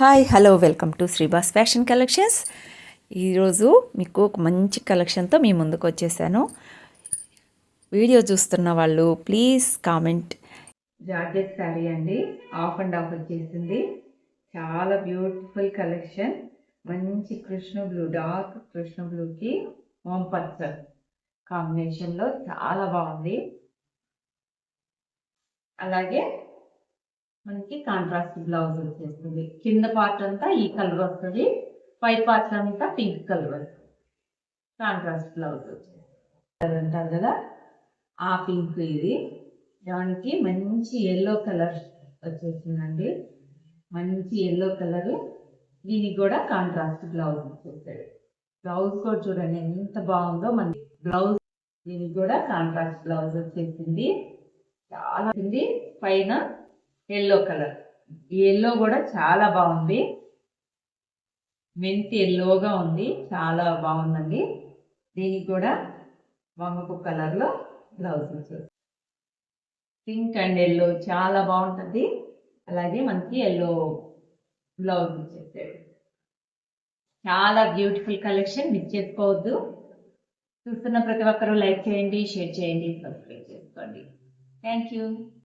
Hi hello welcome to Sribas fashion collections. ఈరోజు మీకు ఒక మంచి కలెక్షన్తో మీ ముందుకు వచ్చేసాను. వీడియో చూస్తున్న వాళ్ళు ప్లీజ్ కామెంట్. జార్జెట్ శారీ అండి, ఆఫ్ అండ్ ఆఫ్ వచ్చేసింది. చాలా బ్యూటిఫుల్ కలెక్షన్. మంచి కృష్ణ బ్లూ, డార్క్ కృష్ణ బ్లూకి ఓం పచ్చ కాంబినేషన్లో చాలా బాగుంది. అలాగే మనకి కాంట్రాస్ట్ బ్లౌజ్ వచ్చేస్తుంది. కింద పార్ట్ అంతా ఈ కలర్ వస్తుంది, పై పార్ట్ అంతా పింక్ కలర్ వస్తుంది. కాంట్రాస్ట్ బ్లౌజ్ వచ్చేస్తుంది అంటారు కదా, ఆ పింక్ ఇది. దానికి మంచి ఎల్లో కలర్ వచ్చేసిందండి, మంచి ఎల్లో కలర్. దీనికి కూడా కాంట్రాస్ట్ బ్లౌజ్ వచ్చేసాడు. బ్లౌజ్ కూడా చూడండి ఎంత బాగుందో. మన బ్లౌజ్ దీనికి కూడా కాంట్రాస్ట్ బ్లౌజ్ వచ్చేసింది. చాలా ఉంది. పైన ఎల్లో కలర్, ఈ ఎల్లో కూడా చాలా బాగుంది. మెంతి ఎల్లోగా ఉంది, చాలా బాగుందండి. దీనికి కూడా వంగపు కలర్లో బ్లౌజ్ వచ్చేసి పింక్ అండ్ ఎల్లో చాలా బాగుంటుంది. అలాగే మనకి ఎల్లో బ్లౌజ్ వచ్చేసాడు. చాలా బ్యూటిఫుల్ కలెక్షన్, మిస్ చేసుకోవద్దు. చూస్తున్న ప్రతి ఒక్కరూ లైక్ చేయండి, షేర్ చేయండి, సబ్స్క్రైబ్ చేసుకోండి. Thank you.